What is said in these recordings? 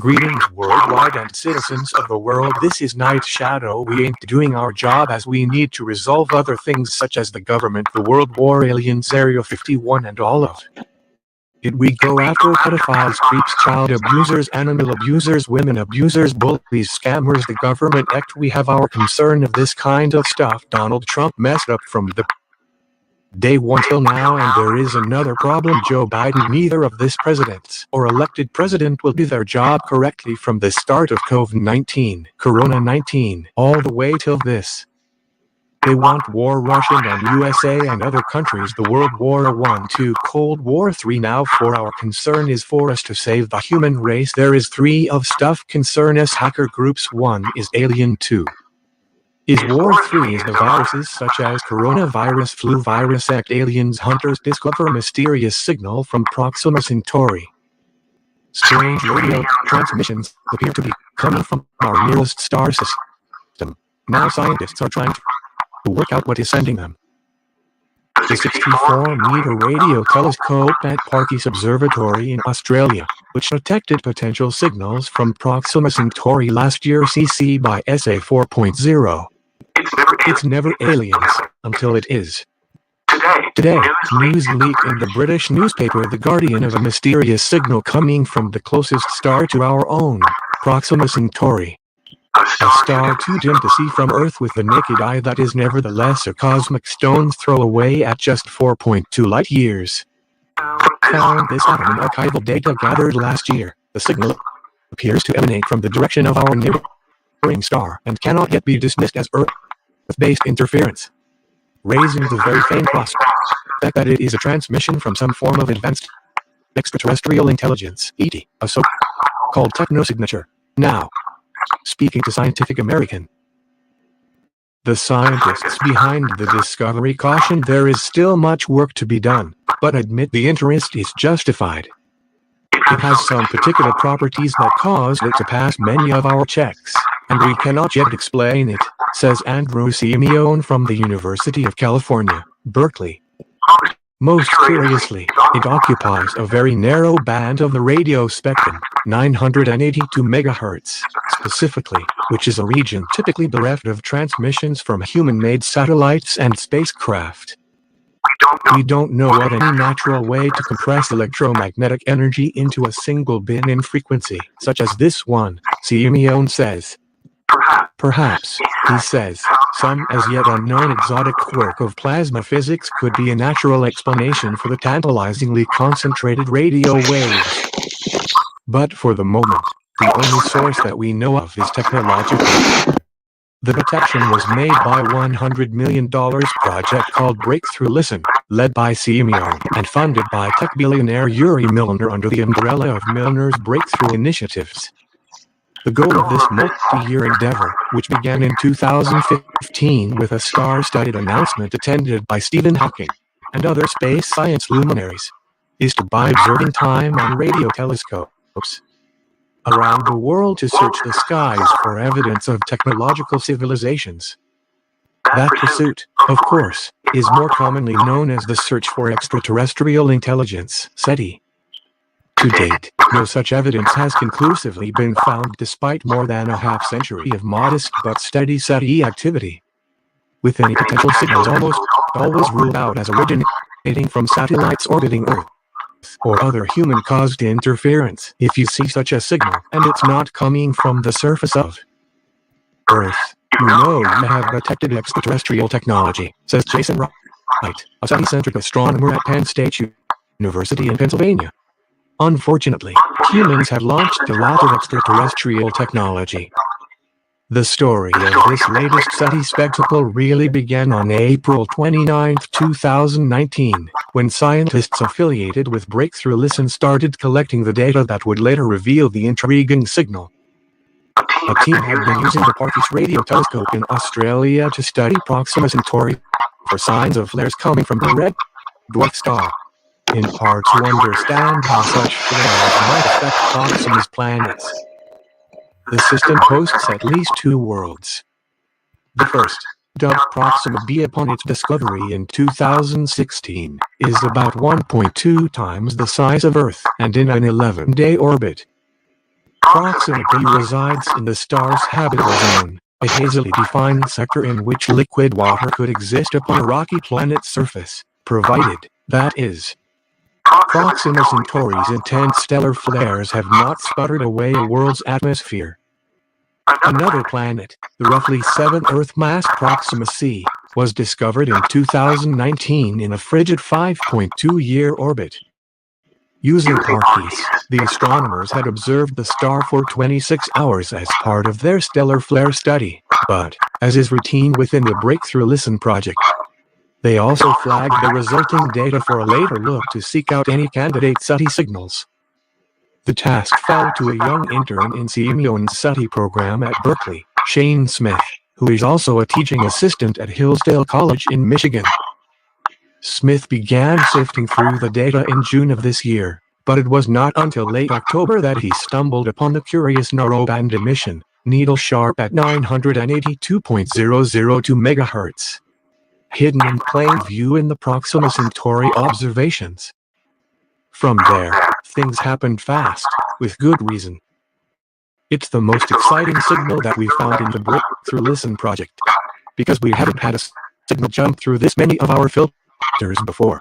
Greetings worldwide and citizens of the world. This is Night Shadow. We ain't doing our job as we need to resolve other things such as the government, the World War, aliens, Area 51 and all of it. We go after pedophiles, creeps, child abusers, animal abusers, women abusers, bullies, scammers, the government act. We have our concern of this kind of stuff. Donald Trump messed up from the day one till now, and there is another problem. Joe Biden, neither of this presidents or elected president will do their job correctly from the start of COVID-19, Corona-19, all the way till this. They want war, Russian and USA and other countries, the World War I, II, Cold War III. Now for our concern is for us to save the human race. There is three of stuff concern us hacker groups. 1 is alien, 2 is war, 3 is the viruses such as coronavirus, flu virus. Aliens hunters discover mysterious signal from Proxima Centauri. Strange radio transmissions appear to be coming from our nearest star system. Now scientists are trying to work out what is sending them. The 64-meter radio telescope at Parkes Observatory in Australia, which detected potential signals from Proxima Centauri last year, CC by SA 4.0. It's never aliens until it is. Today, news leaked in the British newspaper The Guardian of a mysterious signal coming from the closest star to our own, Proxima Centauri. A star too dim to see from Earth with the naked eye that is nevertheless a cosmic stone's throw away at just 4.2 light years. Found this out in archival data gathered last year. The signal appears to emanate from the direction of our neighboring star and cannot yet be dismissed as Earth-based interference, raising the very faint prospect that it is a transmission from some form of advanced extraterrestrial intelligence, ET, a so-called technosignature. Now, speaking to Scientific American, the scientists behind the discovery caution there is still much work to be done, but admit the interest is justified. It has some particular properties that caused it to pass many of our checks, and we cannot yet explain it, says Andrew Simeone from the University of California, Berkeley. Most curiously, it occupies a very narrow band of the radio spectrum, 982 MHz, specifically, which is a region typically bereft of transmissions from human-made satellites and spacecraft. We don't know of any natural way to compress electromagnetic energy into a single bin in frequency, such as this one, Simeone says. Perhaps, he says, some as yet unknown exotic quirk of plasma physics could be a natural explanation for the tantalizingly concentrated radio waves. But for the moment, the only source that we know of is technological. The detection was made by a $100 million project called Breakthrough Listen, led by Simeone and funded by tech billionaire Yuri Milner under the umbrella of Milner's Breakthrough Initiatives. The goal of this multi-year endeavor, which began in 2015 with a star-studded announcement attended by Stephen Hawking and other space science luminaries, is to buy observing time on radio telescopes around the world to search the skies for evidence of technological civilizations. That pursuit, of course, is more commonly known as the search for extraterrestrial intelligence, SETI. To date, no such evidence has conclusively been found despite more than a half-century of modest but steady SETI activity, with any potential signals almost always ruled out as originating from satellites orbiting Earth or other human-caused interference. If you see such a signal and it's not coming from the surface of Earth, you know you have detected extraterrestrial technology, says Jason Wright, a SETI-centric astronomer at Penn State University in Pennsylvania. Unfortunately, humans have launched a lot of extraterrestrial technology. The story of this latest SETI spectacle really began on April 29, 2019, when scientists affiliated with Breakthrough Listen started collecting the data that would later reveal the intriguing signal. A team had been using the Parkes radio telescope in Australia to study Proxima Centauri for signs of flares coming from the red dwarf star, in part to understand how such flares might affect Proxima's planets. The system hosts at least 2 worlds. The first, dubbed Proxima b upon its discovery in 2016, is about 1.2 times the size of Earth and in an 11-day orbit. Proxima B resides in the star's habitable zone, a hazily defined sector in which liquid water could exist upon a rocky planet's surface, provided, that is, Proxima Centauri's intense stellar flares have not sputtered away a world's atmosphere. Another planet, the roughly 7 Earth mass Proxima C, was discovered in 2019 in a frigid 5.2-year orbit. Using Parkes, the astronomers had observed the star for 26 hours as part of their stellar flare study, but, as is routine within the Breakthrough Listen project, they also flagged the resulting data for a later look to seek out any candidate SETI signals. The task fell to a young intern in Simeon's SETI program at Berkeley, Shane Smith, who is also a teaching assistant at Hillsdale College in Michigan. Smith began sifting through the data in June of this year, but it was not until late October that he stumbled upon the curious narrowband emission, needle sharp at 982.002 MHz. Hidden in plain view in the Proxima Centauri observations. From there, things happened fast, with good reason. It's the most exciting signal that we've found in the Breakthrough Listen project, because we haven't had a signal jump through this many of our filters before,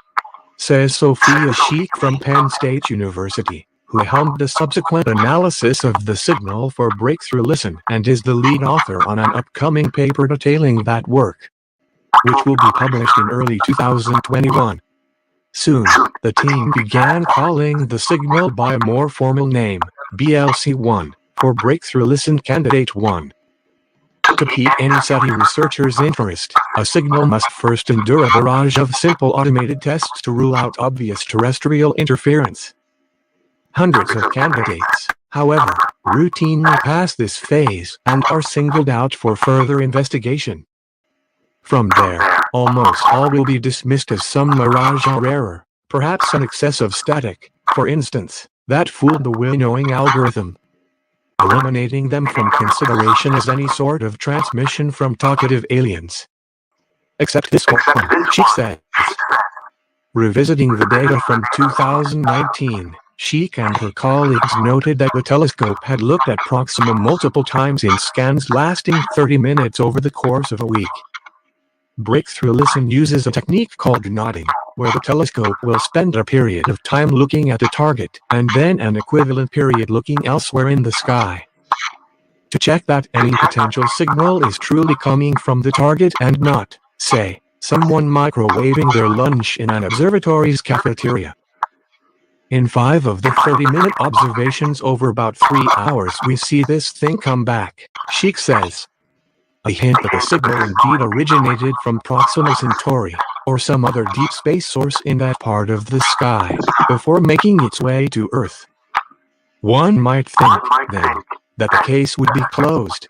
says Sophia Sheik from Penn State University, who helmed the subsequent analysis of the signal for Breakthrough Listen and is the lead author on an upcoming paper detailing that work, which will be published in early 2021. Soon, the team began calling the signal by a more formal name, BLC-1, for Breakthrough Listen Candidate 1. To pique any SETI researcher's interest, a signal must first endure a barrage of simple automated tests to rule out obvious terrestrial interference. Hundreds of candidates, however, routinely pass this phase and are singled out for further investigation. From there, almost all will be dismissed as some mirage or error, perhaps an excess of static, for instance, that fooled the winnowing algorithm, eliminating them from consideration as any sort of transmission from talkative aliens. Except this one, she says. Revisiting the data from 2019, Sheik and her colleagues noted that the telescope had looked at Proxima multiple times in scans lasting 30 minutes over the course of a week. Breakthrough Listen uses a technique called nodding, where the telescope will spend a period of time looking at a target and then an equivalent period looking elsewhere in the sky, to check that any potential signal is truly coming from the target and not, say, someone microwaving their lunch in an observatory's cafeteria. In 5 of the 30-minute observations over about 3 hours we see this thing come back, Sheik says. A hint that the signal indeed originated from Proxima Centauri, or some other deep space source in that part of the sky, before making its way to Earth. One might think, then, that the case would be closed.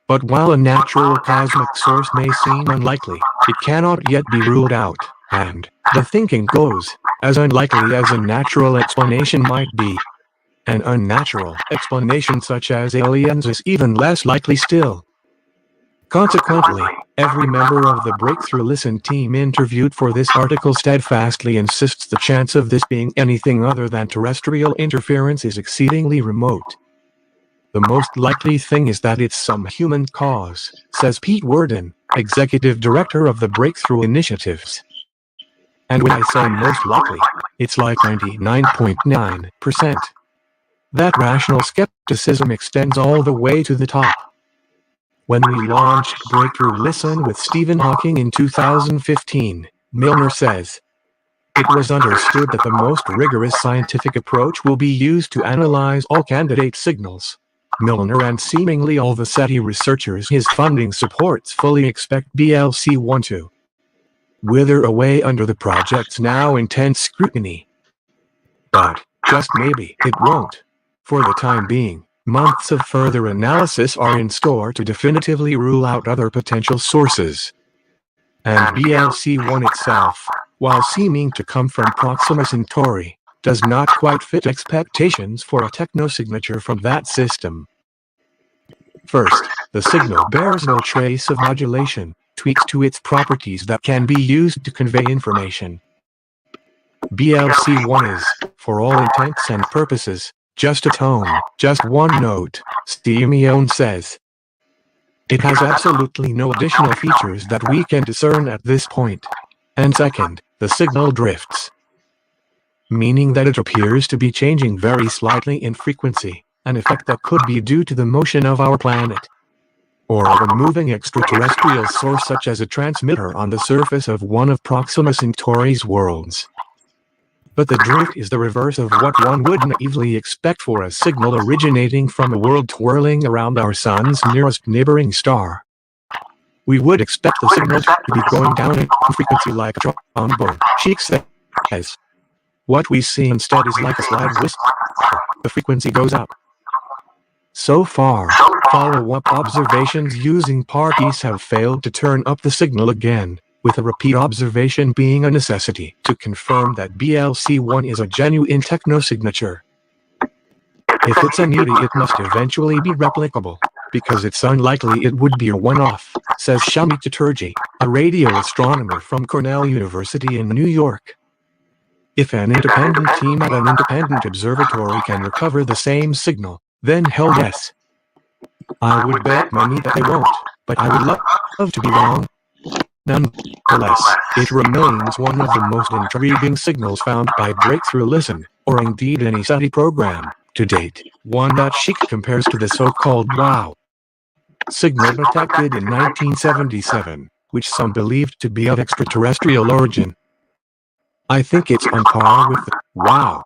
But while a natural cosmic source may seem unlikely, it cannot yet be ruled out, and, the thinking goes, as unlikely as a natural explanation might be, an unnatural explanation such as aliens is even less likely still. Consequently, every member of the Breakthrough Listen team interviewed for this article steadfastly insists the chance of this being anything other than terrestrial interference is exceedingly remote. The most likely thing is that it's some human cause, says Pete Worden, executive director of the Breakthrough Initiatives. And when I say most likely, it's like 99.9%. That rational skepticism extends all the way to the top. When we launched Breakthrough Listen with Stephen Hawking in 2015, Milner says, it was understood that the most rigorous scientific approach will be used to analyze all candidate signals. Milner and seemingly all the SETI researchers his funding supports fully expect BLC-1 to wither away under the project's now intense scrutiny. But, just maybe, it won't. For the time being, months of further analysis are in store to definitively rule out other potential sources. And BLC-1 itself, while seeming to come from Proxima Centauri, does not quite fit expectations for a technosignature from that system. First, the signal bears no trace of modulation, tweaks to its properties that can be used to convey information. BLC-1 is, for all intents and purposes, Just a tone, just one note, Simeon says. It has absolutely no additional features that we can discern at this point. And second, the signal drifts, meaning that it appears to be changing very slightly in frequency, an effect that could be due to the motion of our planet, or a moving extraterrestrial source such as a transmitter on the surface of one of Proxima Centauri's worlds. But the drift is the reverse of what one would naively expect for a signal originating from a world twirling around our sun's nearest neighboring star. We would expect the signal to be going down in frequency like a trombone, Sheik says. What we see instead is like a slide whistle. The frequency goes up. So far, follow-up observations using parties have failed to turn up the signal again, with a repeat observation being a necessity to confirm that BLC1 is a genuine technosignature. If it's a newbie, it must eventually be replicable, because it's unlikely it would be a one-off, says Shami Chaturji, a radio astronomer from Cornell University in New York. If an independent team at an independent observatory can recover the same signal, then hell yes. I would bet money that they won't, but I would love to be wrong. Nonetheless, it remains one of the most intriguing signals found by Breakthrough Listen, or indeed any SETI program, to date, one that Sheik compares to the so-called WOW signal detected in 1977, which some believed to be of extraterrestrial origin. I think it's on par with the WOW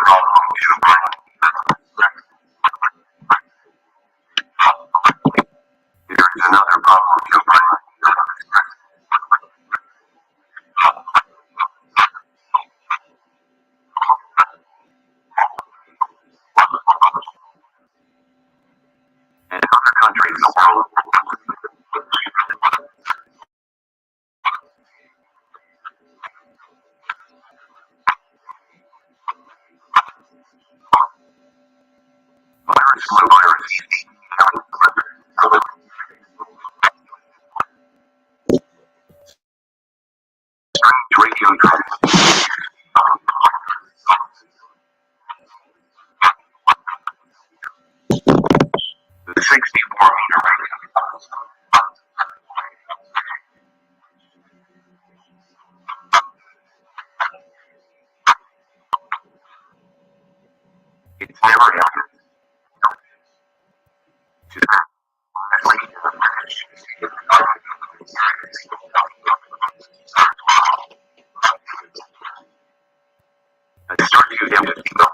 problem too, Brian. There's another problem too, Brian. In other countries in the world, flu virus, radio trends, the 64-meter radio. It's never happened to I start to them to speak up.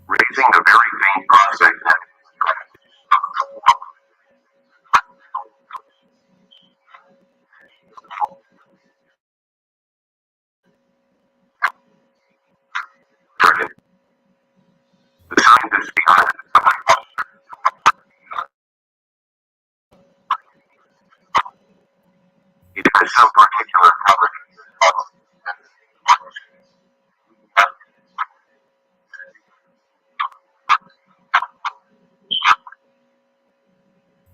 Raising the very faint prospect that the scientists behind it has some particular property.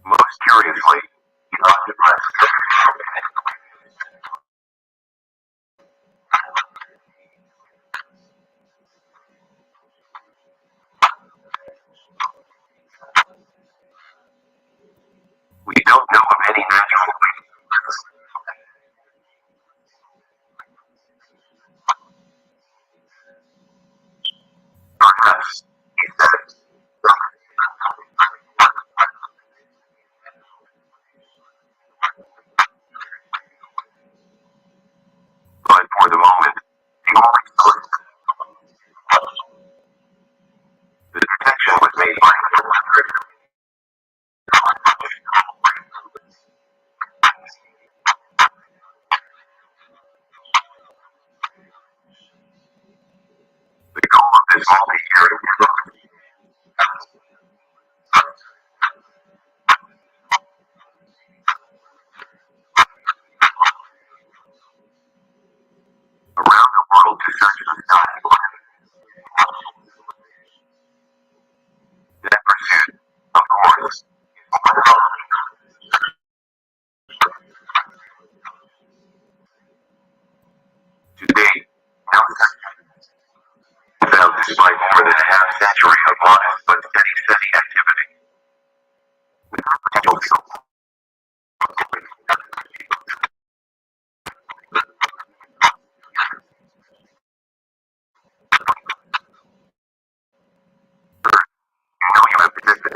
Most curiously, he often we don't know of any natural way. Perhaps, he says, but for the moment, the only source. The detection was made by the goal of this multi-year around the world to search the sky. That pursuit, of course, today, found despite more than a half-century of modest but steady activity. Without potential you have predicted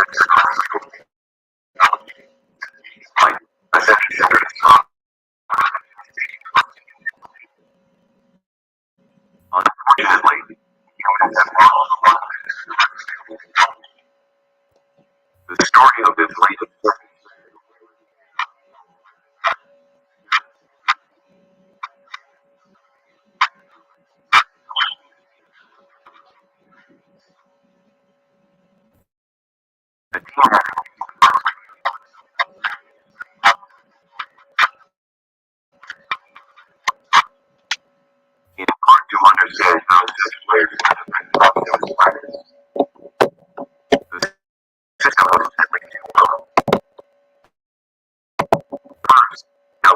like a century unfortunately, humans have lost the story of this latest a team in part to understand how such players the system was first, no,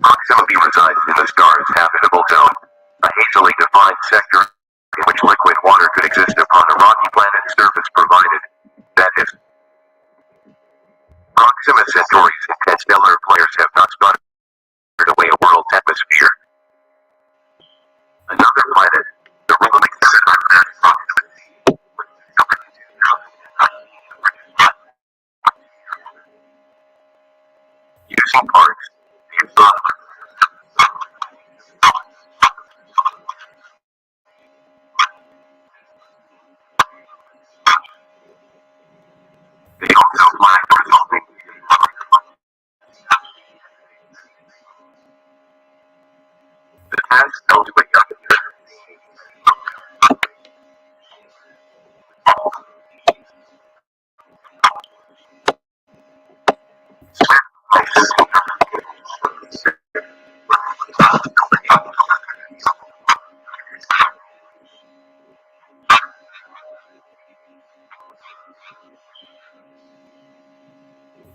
proximity resides in the star's habitable zone, a hazily defined sector in which liquid water could exist upon a rocky planet's surface provided, that is, parts. They also flag resulting. The task tells wake up.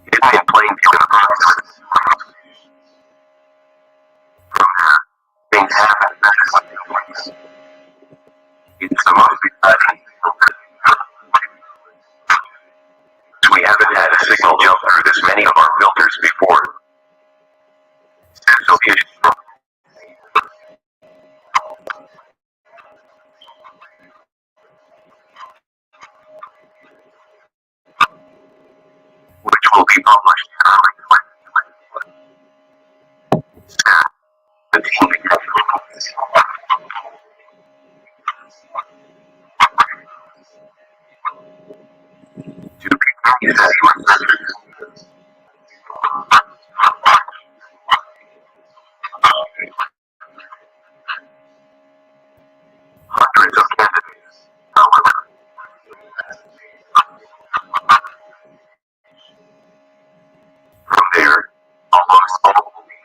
Hidden in plain view in the process. From there, things happen fast. It's the most exciting. We haven't had a signal jump through this many of our filters before. So which will be published in early 2020. The team becomes to be hundreds of candidates. However, from there, almost all will be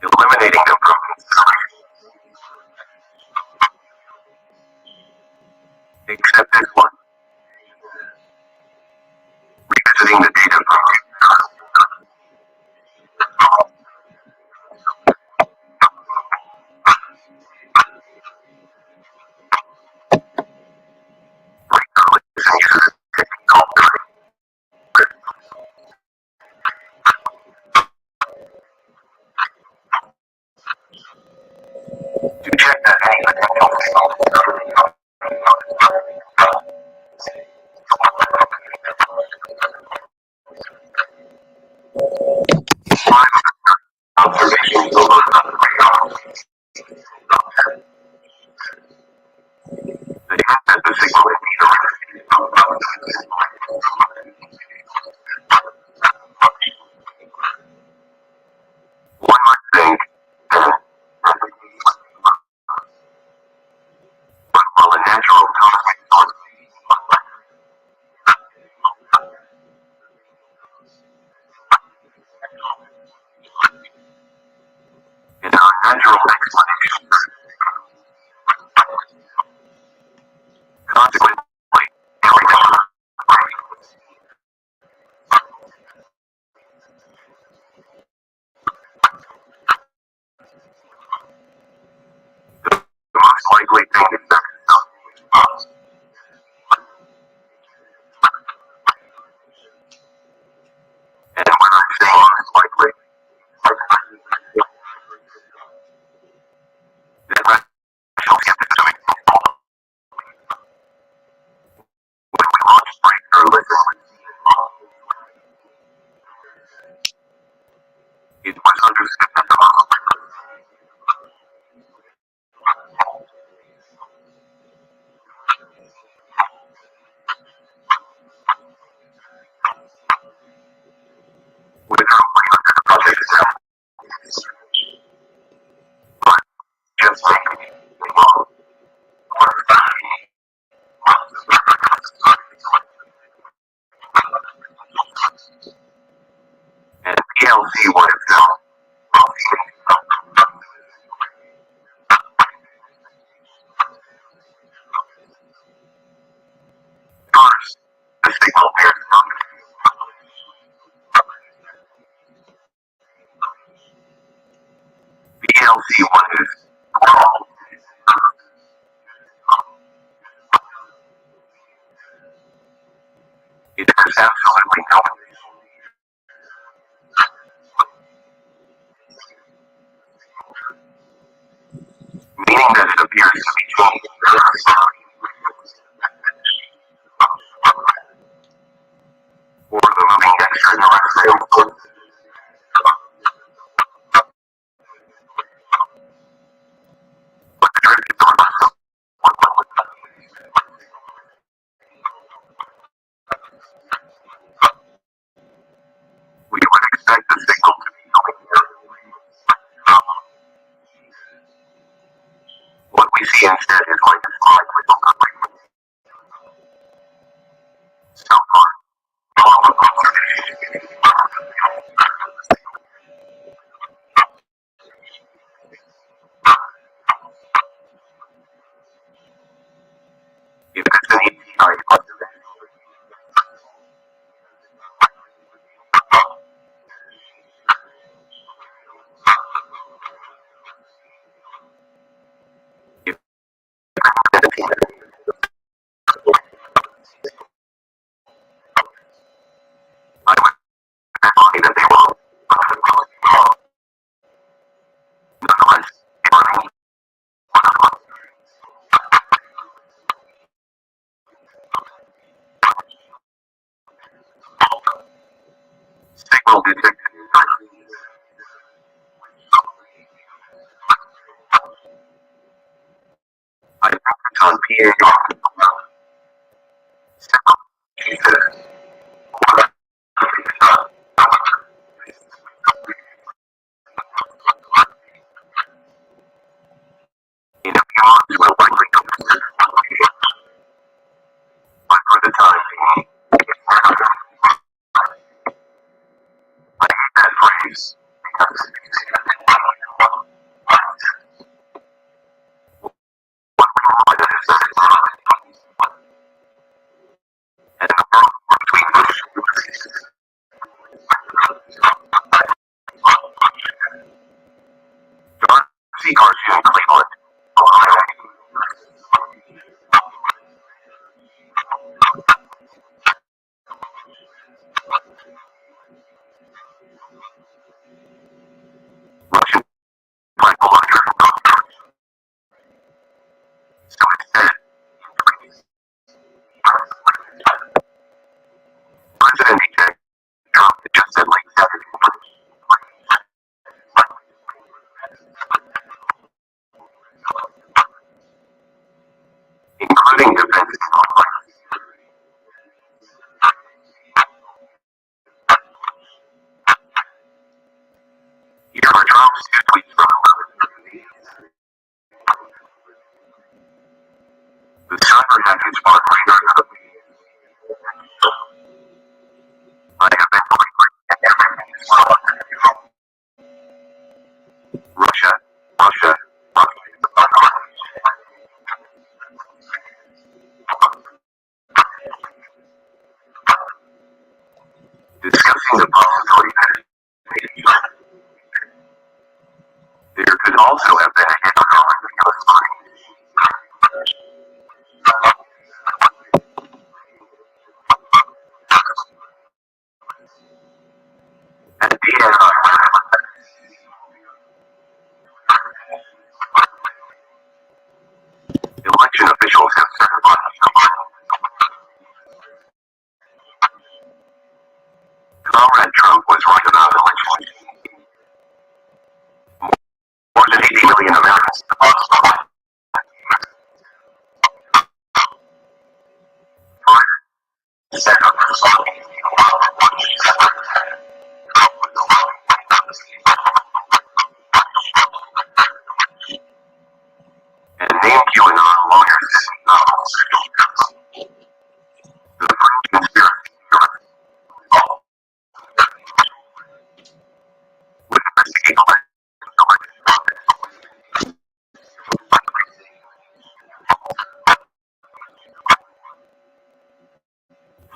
eliminating them from consideration. Except this one. Revisiting the data from to check that any potential observations over the radar. They have that the signal is one might think, but while a natural source in our natural explanation, consequently, every time the most likely thing is that and when I say most likely, then rational skepticism when we launch breakthrough it was understood that the with her project itself, but just like and PLC what itself. First, the signal bears PLC what is it has absolutely no meaning that it appears to be changed. expect the signal to be going here. What we see instead is like a slide whistle frequency. So far, all of observation. If it's an ETI observation, I would say that they will. Nonetheless, it remains signal detected. I focus on PAR. Signal. Jesus. In a few months, we'll likely come to this conclusion. But for the time being, it's not. I hate that phrase because what we want is that it's not. And the world between those two pieces. Darcy cartoon Cleveland, Ohio. Russian bipolar. So instead, President-elect Trump just said like Saturday, including defense online. Here are Trump's two tweets from the cyber hackers spark radar. I have been believing that everything is wrong. Russia, Russia, Russia. Discussing the possibility that there could also have been a hit on our regular screen. At DNI, election officials have certified Comrade Trump was right about elections. More than 80 million Americans set up for something. And name QAnon lawyers. The French conspiracy theorists. With investigative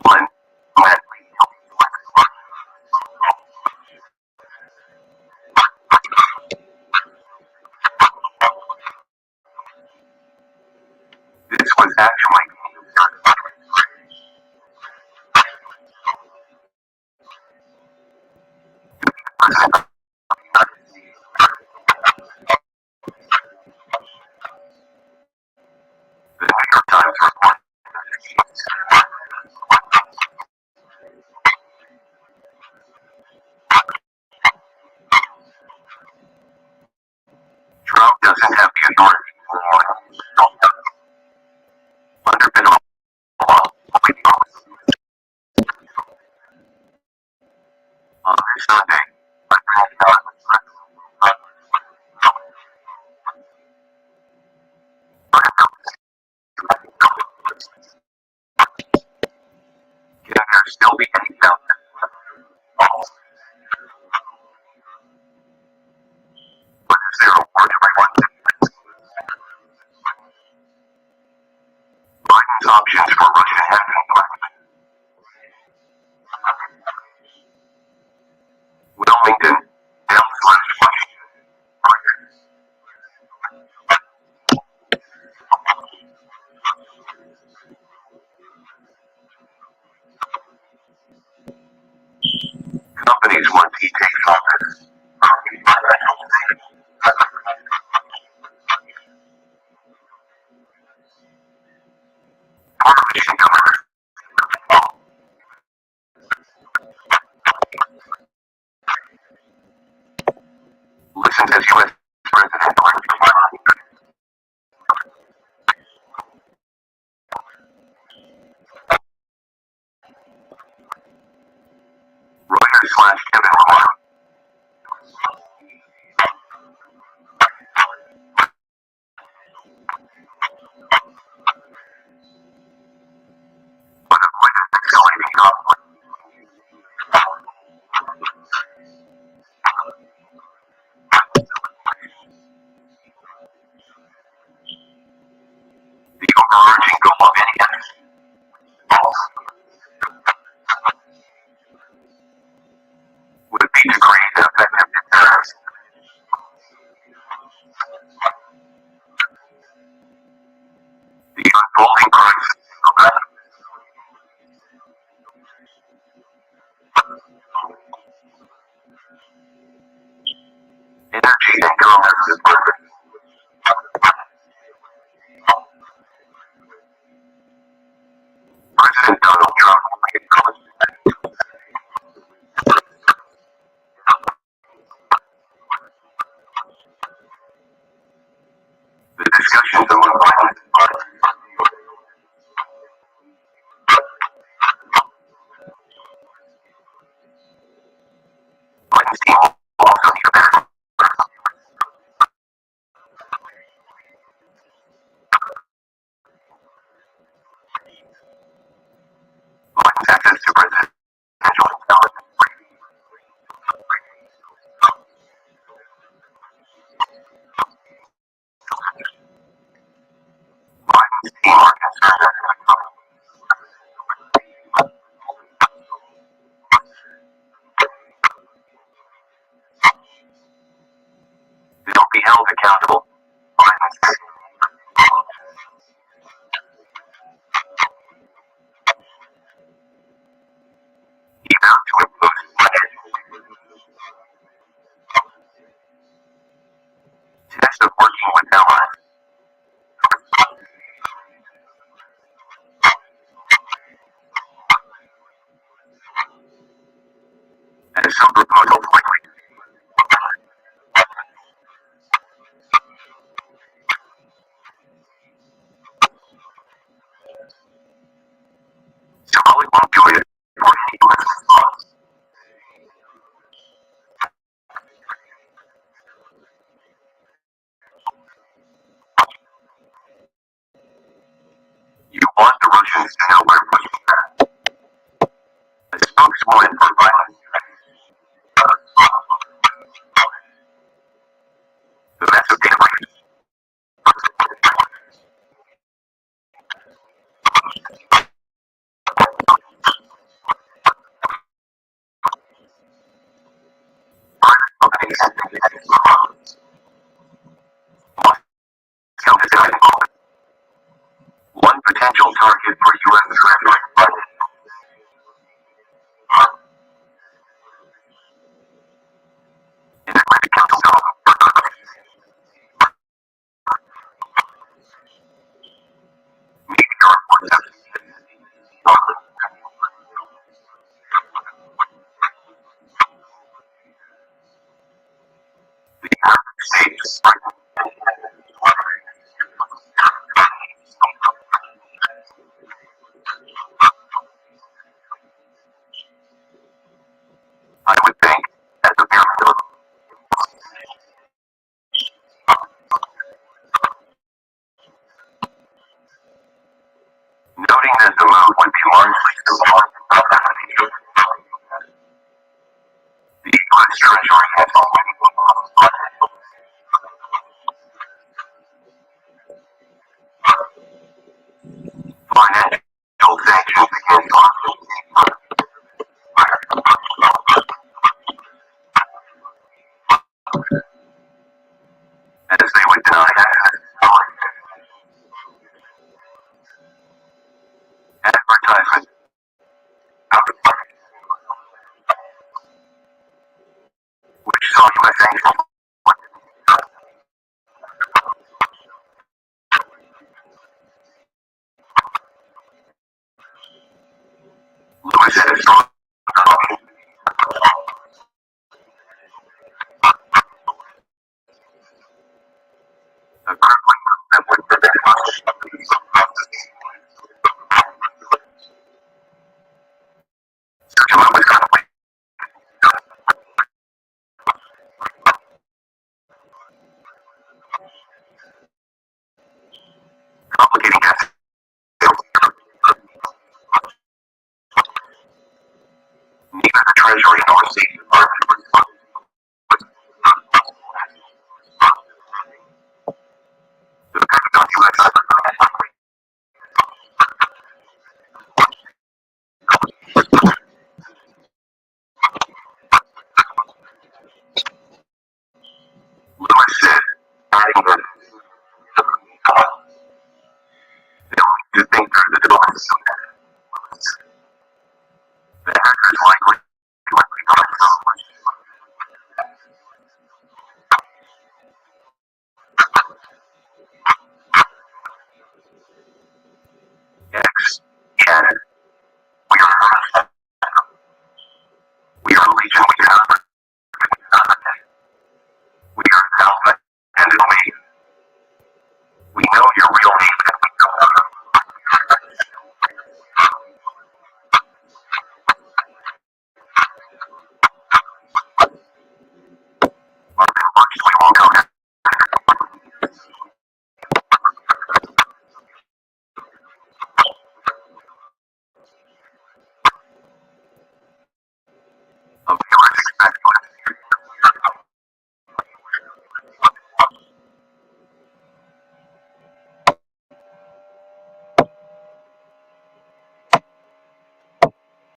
one, this was actually the New York Times report. Trump doesn't have the authority under federal law. On this Sunday, LinkedIn, /Washington. Companies once he takes office. Permission governor. Listen as U.S. President. Reuters /Kevin Lamar. Escalating conflict. The overarching goal of any entity. Would it be to create an effective deterrent? The unfolding crisis. Energy and commerce is perfect. President Donald Trump will be the discussions among violent Biden's team will also need a better. Biden's access to presidential intelligence. Biden's team are concerned that they'll be held accountable. Biden said. He vowed to impose test of working with allies. And some proposals likely. Somali won't do it for any political cause. You want the Russians to know we're pushing back. A spokeswoman for violence. The massive data breach. Companies one potential target for U.S. Treasury budget. Integrated Council. Meteor reports. The United States. I would think, as a mere noting that the move would be largely symbolic of the U.S. Treasury has already financial sanctions against saw you as angel. Louis said it's wrong. A crippling that would prevent us. Such a move was contemplated. Complicating that. Neither the Treasury nor State Department depended on U.S. Louis said, adding that the only two things are the device. The hackers likely find someone. X, Shannon. We are hurt. We are legion. We have. We are Alpha and Omega. We know your real name and we know our networks we will go down.